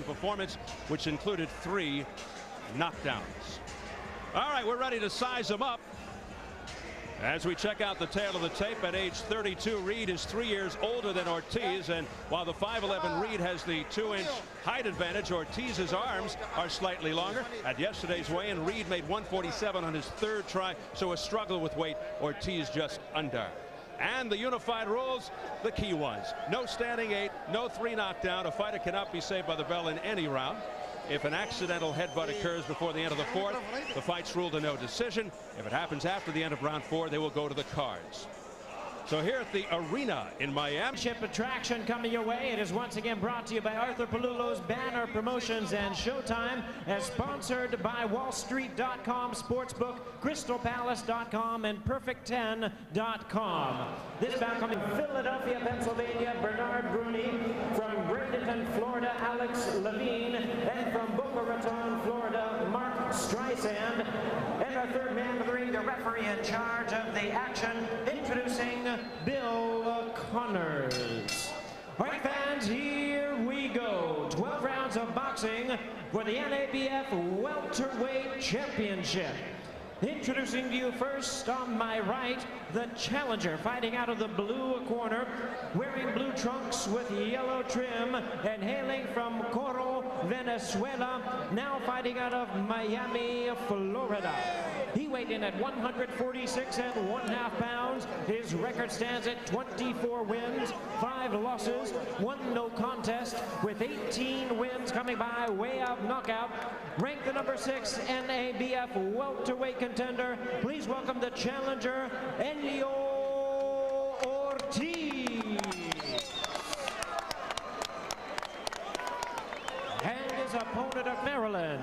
performance, which included 3 knockdowns. All right, we're ready to size him up. As we check out the tail of the tape, at age 32, Reid is 3 years older than Ortiz, and while the 5'11" Reid has the 2-inch height advantage, Ortiz's arms are slightly longer. At yesterday's weigh-in, Reid made 147 on his 3rd try, so a struggle with weight. Ortiz just under. And the unified rules, the key ones: no standing 8, no 3 knockdown. A fighter cannot be saved by the bell in any round. If an accidental headbutt occurs before the end of the 4th, the fight's ruled a no decision. If it happens after the end of round 4, they will go to the cards. So here at the arena in Miami. Attraction coming your way. It is once again brought to you by Arthur Palullo's Banner Promotions and Showtime, as sponsored by WallStreet.com Sportsbook, CrystalPalace.com, and Perfect10.com. This bout coming from Philadelphia, Pennsylvania, Bernard Bruni. From Bradenton, Florida, Alex Levin. And from Boca Raton, Florida, Mark Streisand. And our 3rd man of the ring, the referee in charge of the action, introducing Bill Connors. All right, fans, here we go. 12 rounds of boxing for the NABF Welterweight Championship. Introducing to you first, on my right, the challenger, fighting out of the blue corner, wearing blue trunks with yellow trim, and hailing from Coro, Venezuela, now fighting out of Miami, Florida. He weighed in at 146 1/2 pounds. His record stands at 24 wins, 5 losses, 1 no contest, with 18 wins coming by way of knockout. Ranked the number 6 NABF welterweight contender. Please welcome the challenger, Elio Ortiz. And his opponent of Maryland.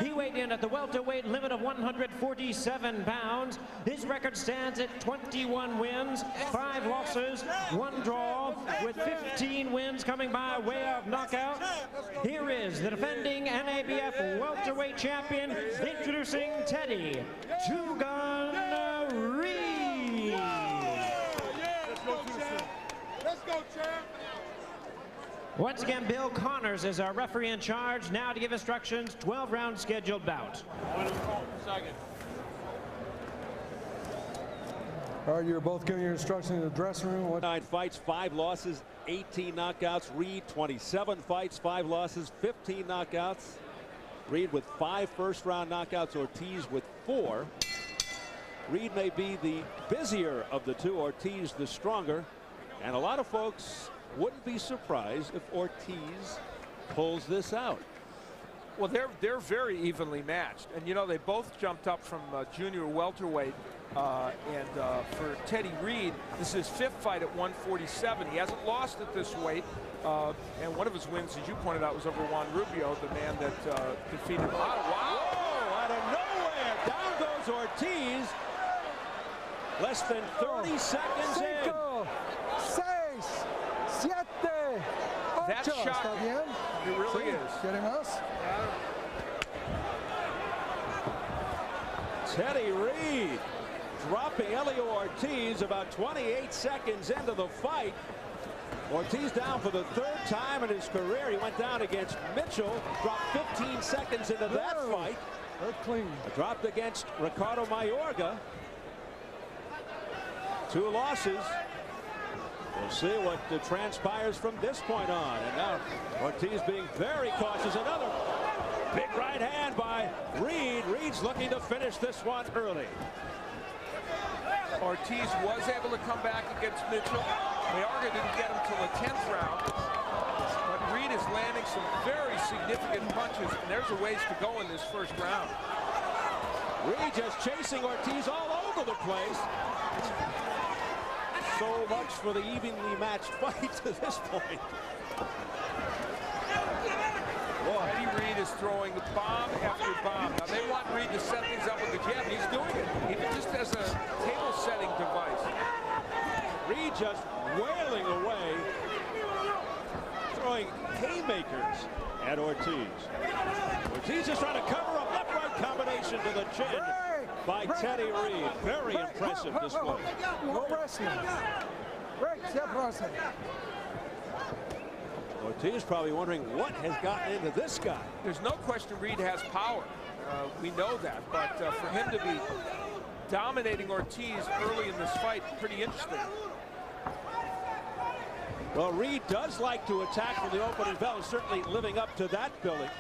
He weighed in at the welterweight limit of 147 pounds. His record stands at 21 wins, 5 losses, 1 draw, with 15 wins coming by way of knockout. Here is the defending NABF welterweight champion, introducing Teddy Two-Gun Reid. Let's go, champ. Once again, Bill Connors is our referee in charge. Now to give instructions, 12-round scheduled bout. All right, you're both giving your instructions in the dressing room. 9 fights, 5 losses, 18 knockouts. Reid, 27 fights, 5 losses, 15 knockouts. Reid with 5 first-round knockouts, Ortiz with 4. Reid may be the busier of the 2, Ortiz the stronger. And a lot of folks wouldn't be surprised if Ortiz pulls this out. Well, they're very evenly matched, and you know, they both jumped up from junior welterweight, and for Teddy Reid, this is his 5th fight at 147. He hasn't lost at this weight, and one of his wins, as you pointed out, was over Juan Rubio, the man that defeated him. Wow! Out of nowhere, down goes Ortiz. Less than 30 seconds in. That shot, it really is. Teddy Reid dropping Elio Ortiz about 28 seconds into the fight. Ortiz down for the 3rd time in his career. He went down against Mitchell, dropped 15 seconds into that fight. Clean. Dropped against Ricardo Mayorga. 2 losses. We'll see what transpires from this point on. And now Ortiz being very cautious. Another big right hand by Reid. Reid's looking to finish this one early. Ortiz was able to come back against Mitchell. Mayorga didn't get him till the 10th round. But Reid is landing some very significant punches, and there's a ways to go in this 1st round. Reid just chasing Ortiz all over the place. So much for the evenly matched fight to this point. Teddy Reid is throwing bomb after bomb. Now they want Reid to set things up with the jab, and he's doing it, even just as a table-setting device. Reid just wailing away, throwing haymakers at Ortiz. Ortiz just trying to cover up left-right combination to the chin by Teddy Reid. Very impressive display. The Ortiz probably wondering what has gotten into this guy. There's no question Reid has power. We know that, but for him to be dominating Ortiz early in this fight, pretty interesting. Well, Reid does like to attack from the opening bell, certainly living up to that billing,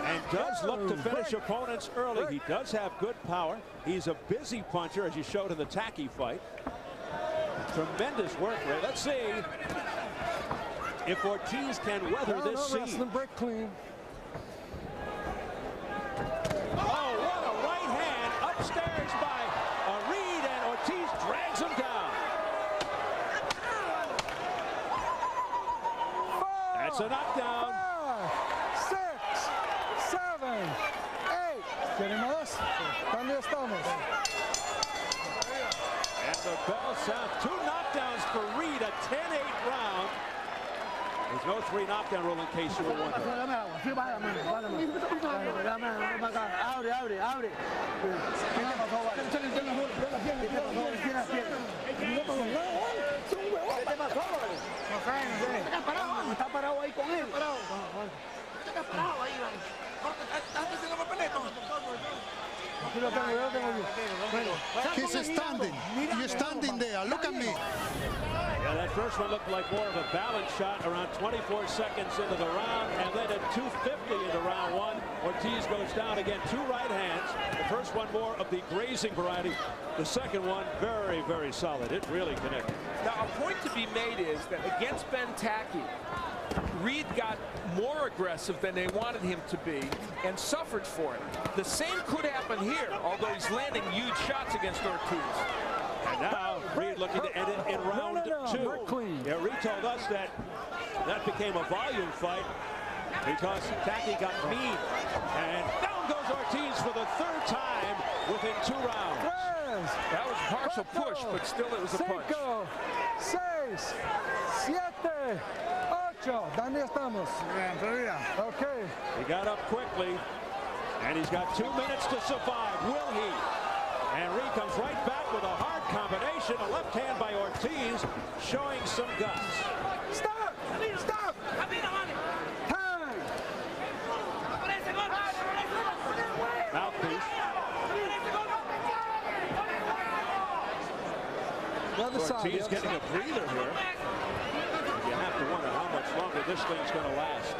and does look to finish opponents early. He does have good power. He's a busy puncher, as you showed in the Tacky fight. Tremendous work rate. Let's see if Ortiz can weather this scene. Break clean. Oh, what a right hand upstairs by Reid, and Ortiz drags him down. That's a knockdown. 5, 6, 7, 8. Queremos. ¿Dónde estamos? And the bell sounds. 2 knockdowns for Reid, a 10-8 round. There's no 3 knockdown rule in case you were wondering. He's standing. You're standing there. Look at me. Yeah, that first one looked like more of a balance shot around 24 seconds into the round, and then at 2:50 into round 1, Ortiz goes down again. 2 right hands. The first one more of the grazing variety. The second one very, very solid. It really connected. Now, a point to be made is that against Ben Tacky, Reid got more aggressive than they wanted him to be and suffered for it. The same could happen here, although he's landing huge shots against Ortiz. And now Reid looking to end it in round 2. Yeah, Reid told us that that became a volume fight because Tacky got mean. And down goes Ortiz for the 3rd time within 2 rounds. That was a partial push, but still it was a punch. 5, 6, 7, 8. ¿Dónde estamos? Okay. He got up quickly, and he's got 2 minutes to survive. Will he? And Reid comes right back with a hard combination. A left hand by Ortiz, showing some guts. Stop! Stop! Time! Mouthpiece. Ortiz getting a breather here. You have to wonder how much longer this thing's going to last.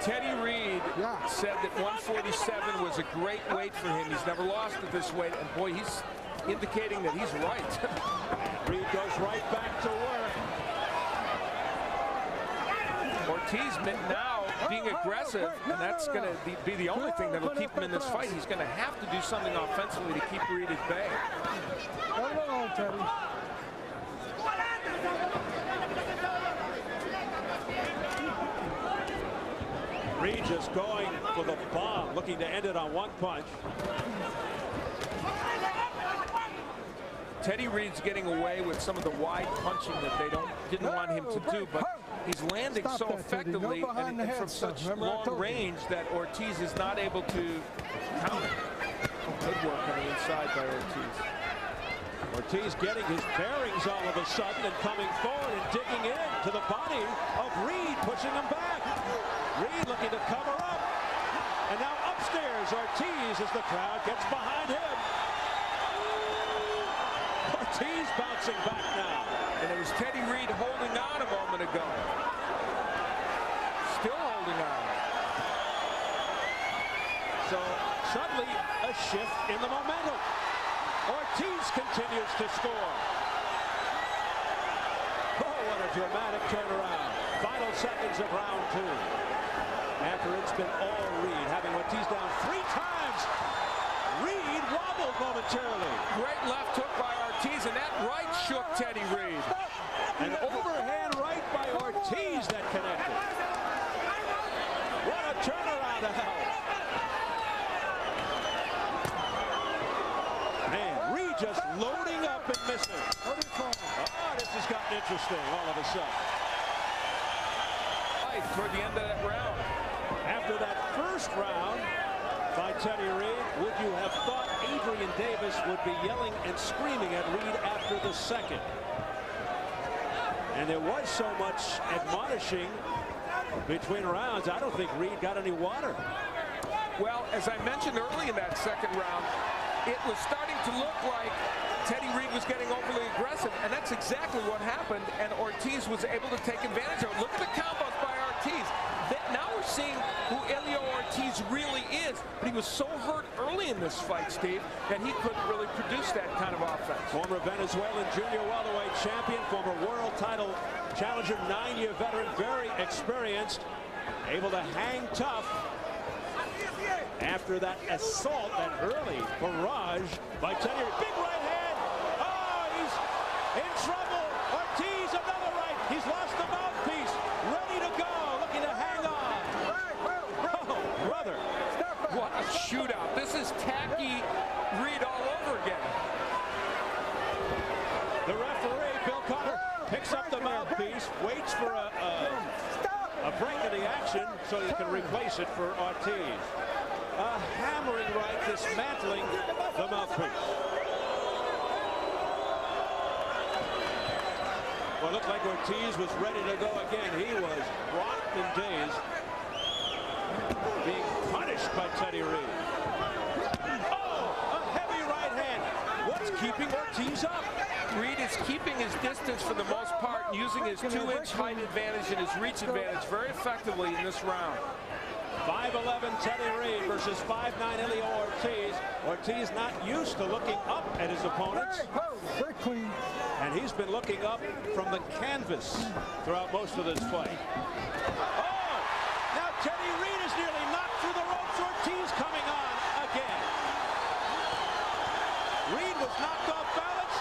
Teddy Reid said that 147 was a great weight for him. He's never lost at this weight, and boy, he's indicating that he's right. Reid goes right back to work. Ortiz now being aggressive, and that's going to be the only thing that will keep him in this fight. He's going to have to do something offensively to keep Reid at bay. Reid just going for the bomb, looking to end it on 1 punch. Teddy Reid's getting away with some of the wide punching that they didn't want him to do, but he's landing so effectively and from such long range that Ortiz is not able to counter. Good work on the inside by Ortiz. Ortiz getting his bearings all of a sudden and coming forward and digging in to the body of Reid, pushing him back. Reid looking to cover up. And now upstairs, Ortiz as the crowd gets behind him. Ortiz bouncing back now. And it was Teddy Reid holding on a moment ago. Still holding on. So suddenly a shift in the momentum. Ortiz continues to score. Oh, what a dramatic turnaround. Final seconds of round 2. After it's been all Reid, having Ortiz down 3 times. Reid wobbled momentarily. Great left hook by Ortiz, and that right shook Teddy Reid. An overhand right by Ortiz that connected. What a turnaround now. Man, Reid just loading up and missing. Oh, this has gotten interesting all of a sudden. Toward the end of that round. After that first round by Teddy Reid, would you have thought Adrian Davis would be yelling and screaming at Reid after the second? And there was so much admonishing between rounds. I don't think Reid got any water. Well, as I mentioned early in that second round, it was starting to look like Teddy Reid was getting overly aggressive, and that's exactly what happened, and Ortiz was able to take advantage of it. Look at the combos by Ortiz. Now we're seeing who Elio Ortiz really is, but he was so hurt early in this fight, Steve, that he couldn't really produce that kind of offense. Former Venezuelan junior welterweight champion, former world title challenger, 9-year veteran, very experienced, able to hang tough after that assault, that early barrage by Teddy. Big right hand. Oh, he's in trouble. Ortiz, another right. He's lost the mouthpiece. Ready to go. Looking to hang on. Oh, brother. What a shootout. This is tacky Reid all over again. The referee, Bill Connor, picks up the mouthpiece, waits for a break in the action so he can replace it for Ortiz. A hammering right, dismantling the mouthpiece. Well, it looked like Ortiz was ready to go again. He was rocked and dazed, being punished by Teddy Reid. Oh, a heavy right hand. What's keeping Ortiz up? Reid is keeping his distance for the most part, using his 2-inch height advantage and his reach advantage very effectively in this round. 5'11" Teddy Reid versus 5'9" Elio Ortiz. Ortiz not used to looking up at his opponents. Very clean. And he's been looking up from the canvas throughout most of this fight. Oh! Now Teddy Reid is nearly knocked through the ropes. Ortiz coming on again. Reid was knocked off balance.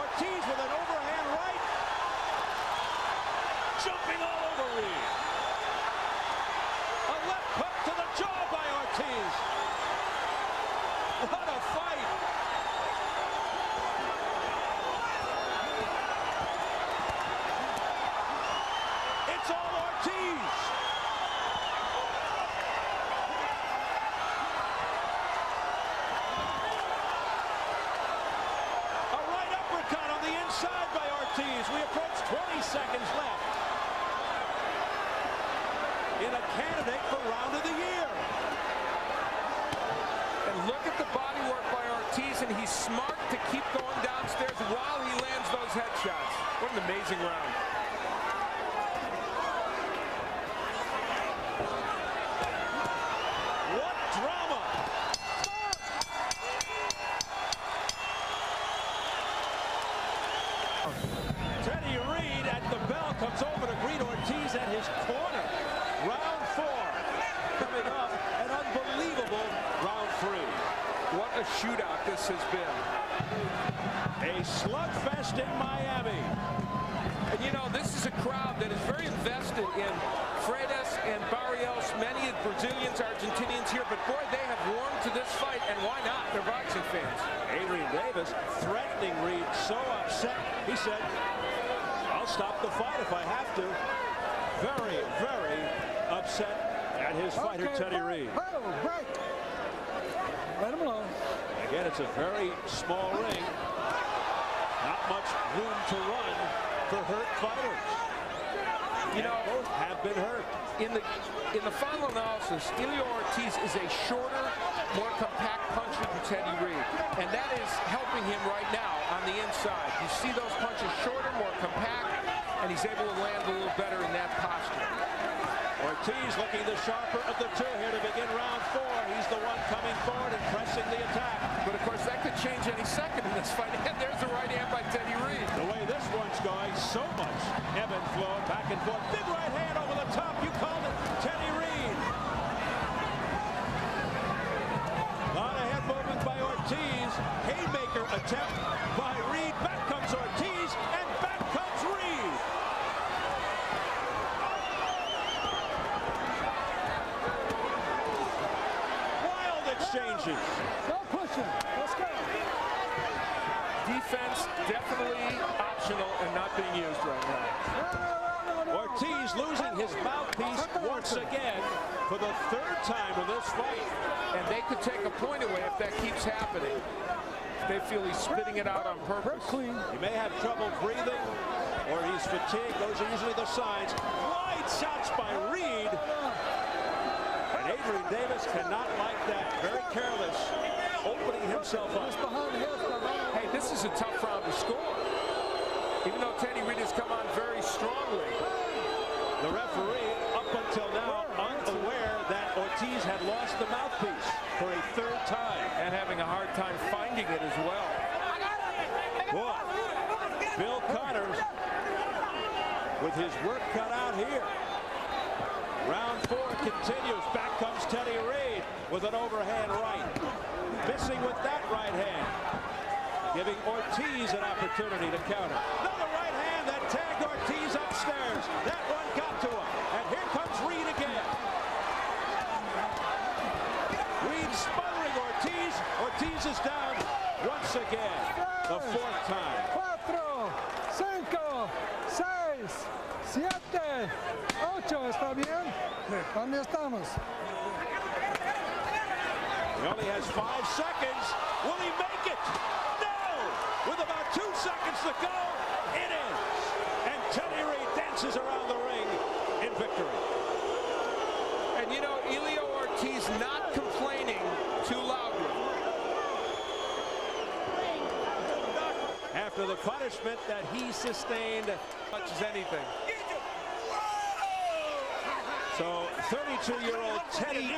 Ortiz with an overhand right. Jumping all over Reid. A left hook to the jaw by Ortiz. What a fight. It's all Ortiz. A right uppercut on the inside by Ortiz. We approach 20 seconds left in a candidate for round of the year. And look at the body work by Ortiz, and he's smart to keep going downstairs while he lands those headshots. What an amazing round. What drama! Teddy Reid at the bell comes over to greet Ortiz at his corner. Round 4 coming up, an unbelievable round 3. What a shootout this has been. A slugfest in Miami. And you know, this is a crowd that is very invested in Freitas and Barrios, many Brazilians, Argentinians here, but boy, they have warmed to this fight, and why not? They're boxing fans. Adrian Davis threatening Reid, so upset. He said, I'll stop the fight if I have to. Very, very upset at his fighter, Teddy Reid. Break. Let him alone. Again, it's a very small ring. Not much room to run for hurt fighters. You know, both have been hurt. In the final analysis, Elio Ortiz is a shorter, more compact puncher than Teddy Reid, and that is helping him right now on the inside. You see those punches shorter, more compact, and he's able to land a little better in that posture. Ortiz looking the sharper of the two here to begin round 4. He's the one coming forward and pressing the attack. But of course, that could change any second in this fight. And there's the right hand by Teddy Reid. The way this one's going, so much ebb and flow, back and forth. Big right hand over the top. You called it, Teddy Reid. A lot of head movement by Ortiz. Haymaker attempt by Reid. Back comes Ortiz, and back comes Reid. Wild exchanges. No pushing. Let's go. Defense definitely optional and not being used right now. Ortiz losing his mouthpiece once again for the 3rd time in this fight. And they could take a point away if that keeps happening. They feel he's spitting it out on purpose. Clean. He may have trouble breathing or he's fatigued. Those are usually the signs. Wide Great shots by Reid. And Adrian Davis cannot like that. Very careless, opening himself up. Hey, this is a tough round to score. Even though Teddy Reid has come on very strongly. The referee, up until now, unaware that Ortiz had lost the mouthpiece for a third time. And having a hard time finding it as well. Boy, Bill Connors with his work cut out here. Round 4 continues. Back comes Teddy Reid with an overhand right. Missing with that right hand. Giving Ortiz an opportunity to counter. Another right hand that tagged Ortiz upstairs. That one got to him. And here comes Reid again. Reid smothering Ortiz. Ortiz is down once again. The 4th time. 4, 5, 6, 7, 8. ¿Está bien? ¿Dónde estamos? He only has 5 seconds. Will he make it? No! With about 2 seconds to go, it is. And Teddy Reid dances around the ring in victory. And you know, Elio Ortiz not complaining too loudly. After the punishment that he sustained, Much as anything. so 32-year-old Teddy